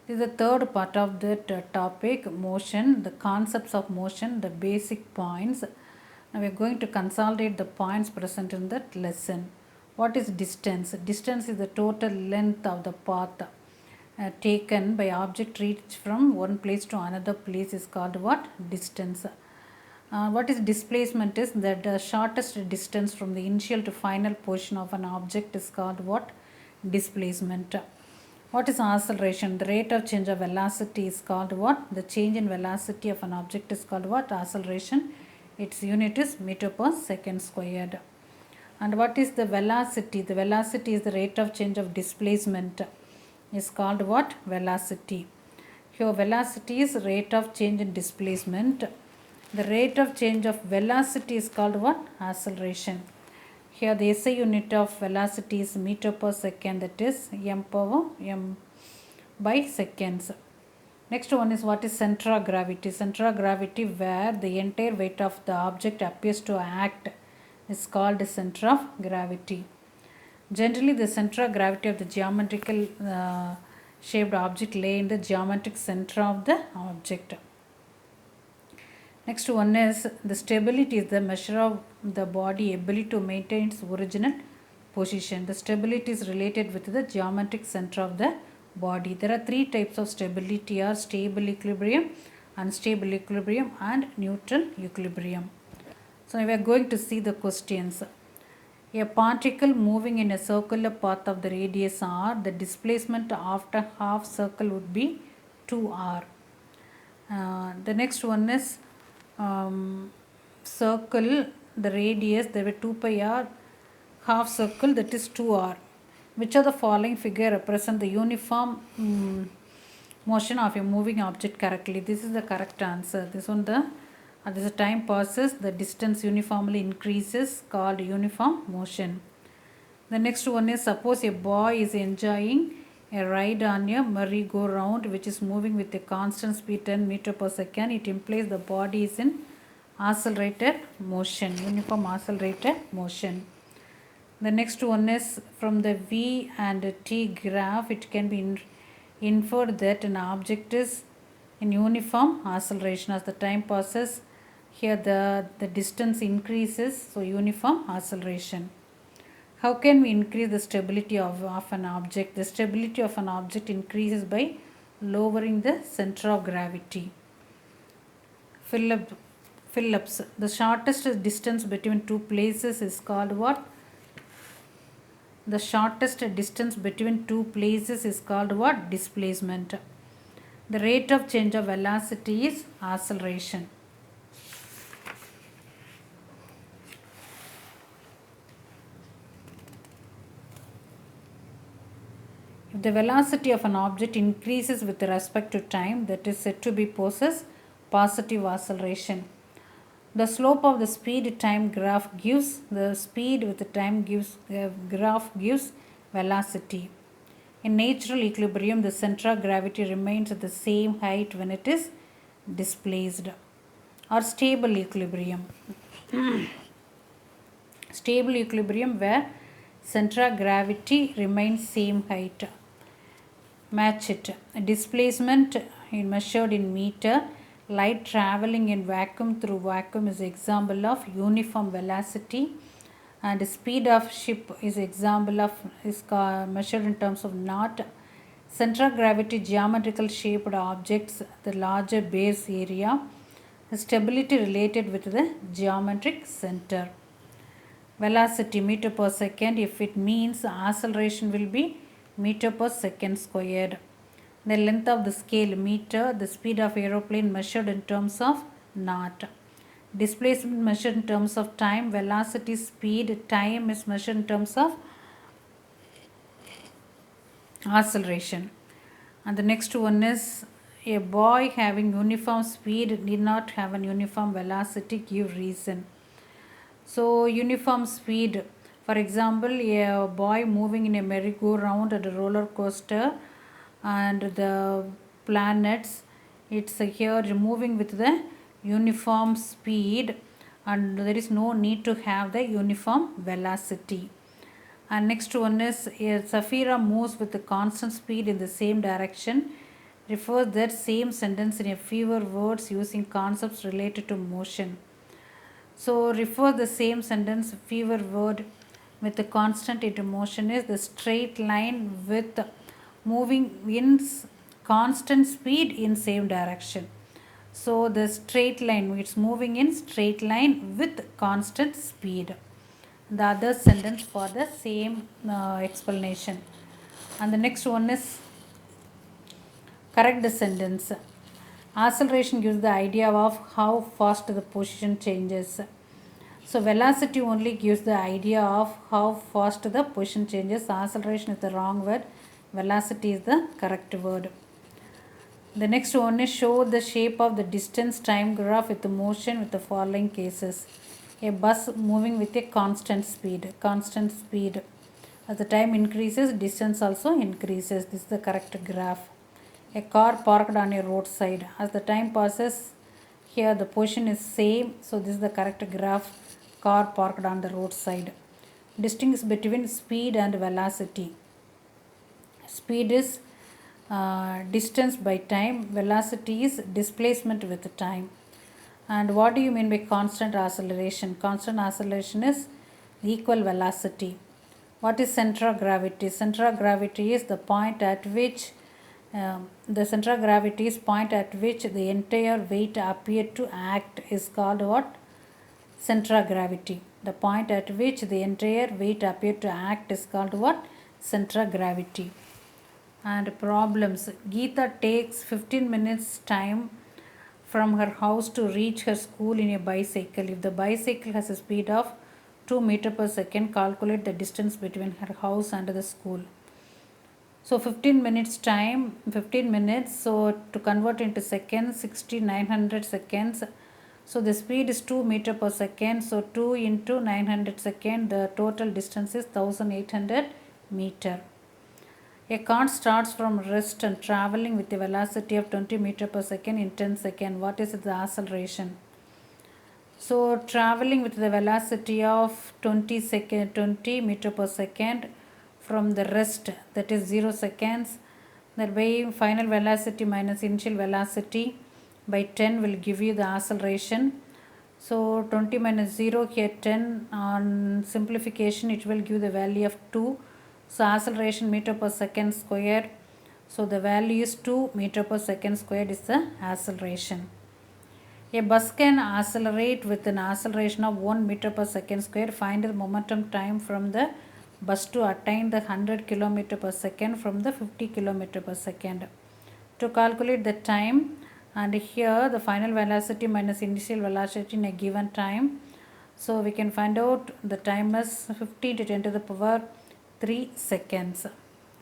This is the third part of that topic, motion, the concepts of motion, the basic points. Now we are going to consolidate the points present in that lesson. What is distance? Distance is the total length of the path taken by object reached from one place to another place is called what? Distance. What is displacement is that the shortest distance from the initial to final position of an object is called what? Displacement. What is acceleration? The rate of change of velocity is called what? The change in velocity of an object is called what? Acceleration. Its unit is meter per second squared. And what is the velocity? The velocity is the rate of change of displacement. Is called what? Velocity. Here velocity is rate of change in displacement. The rate of change of velocity is called what? Acceleration. Here the SI unit of velocity is meter per second, that is m power m by seconds. Next one is what is center of gravity. Center of gravity, where the entire weight of the object appears to act, is called center of gravity. Generally, the center of gravity of the geometrical shaped object lay in the geometric center of the object. Next one is the stability is the measure of the body ability to maintain its original position. The stability is related with the geometric center of the body. There are three types of stability: are stable equilibrium, unstable equilibrium, and neutral equilibrium. So we are going to see the questions. A particle moving in a circular path of the radius r, the displacement after half circle would be 2r. The next one is circle, the radius, there were 2 pi r, half circle, that is 2r. Which of the following figure represent the uniform motion of a moving object correctly? This is the correct answer. This one, as the time passes, the distance uniformly increases, called uniform motion. The next one is, suppose a boy is enjoying a ride on a merry-go-round which is moving with a constant speed 10 meter per second. It implies the body is in accelerated motion, uniform accelerated motion. The next one is, from the V and T graph, it can be inferred that an object is in uniform acceleration. As the time passes, here the distance increases, so uniform acceleration. How can we increase the stability of an object? The stability of an object increases by lowering the center of gravity. Phillips. The shortest distance between two places is called what? The shortest distance between two places is called what? Displacement. The rate of change of velocity is acceleration. If the velocity of an object increases with respect to time, that is said to be possess positive acceleration. The slope of the speed time graph gives the speed with the time graph gives velocity. In natural equilibrium, the center of gravity remains at the same height when it is displaced. Or stable equilibrium. Stable equilibrium, where center of gravity remains same height. Match it. Displacement measured in meter. Light traveling in vacuum through vacuum is example of uniform velocity, and speed of ship is example of measured in terms of knot. Center of gravity geometrical shaped objects, the larger base area. Stability related with the geometric center. Velocity meter per second, if it means acceleration will be meter per second squared. The length of the scale meter, the speed of aeroplane measured in terms of knot. Displacement measured in terms of time, velocity, speed, time is measured in terms of acceleration. And the next one is, a boy having uniform speed need not have an uniform velocity, give reason. So uniform speed, for example, a boy moving in a merry-go-round at a roller coaster and the planets, it's here moving with the uniform speed, and there is no need to have the uniform velocity. And next one is, a Safira moves with a constant speed in the same direction refers that same sentence in a fewer words using concepts related to motion. So refer the same sentence fewer word with the constant into motion is the straight line with moving in constant speed in same direction. So the straight line, it's moving in straight line with constant speed. The other sentence for the same explanation. And the next one is correct the sentence. Acceleration gives the idea of how fast the position changes. So velocity only gives the idea of how fast the position changes. Acceleration is the wrong word. Velocity is the correct word. The next one is show the shape of the distance time graph with the motion with the following cases. A bus moving with a constant speed. Constant speed. As the time increases, distance also increases. This is the correct graph. A car parked on a roadside. As the time passes, here the position is same. So this is the correct graph. Car parked on the roadside. Distinguish between speed and velocity. Speed is distance by time. Velocity is displacement with time. And what do you mean by constant acceleration? Constant acceleration is equal velocity. What is center of gravity? Center of gravity is the point at which the center of gravity is point at which the entire weight appear to act is called what? Center of gravity. The point at which the entire weight appear to act is called what? Center of gravity. And problems. Geeta takes 15 minutes time from her house to reach her school in a bicycle. If the bicycle has a speed of 2 meter per second, calculate the distance between her house and the school. So 15 minutes time, 15 minutes. So to convert into seconds, 6900 seconds. So the speed is 2 meter per second. So 2 into 900 second, the total distance is 1800 meter. A car starts from rest and traveling with a velocity of 20 meter per second in 10 seconds. What is the acceleration? So traveling with the velocity of 20 meter per second from the rest, that is 0 seconds. Thereby final velocity minus initial velocity by 10 will give you the acceleration. So 20 minus 0 here 10, on simplification it will give the value of 2. So acceleration meter per second square. So the value is 2 meter per second squared is the acceleration. A bus can accelerate with an acceleration of 1 meter per second square. Find the momentum time from the bus to attain the 100 kilometer per second from the 50 kilometer per second. To calculate the time, and here the final velocity minus initial velocity in a given time. So we can find out the time as 50 to 10 to the power 3 seconds.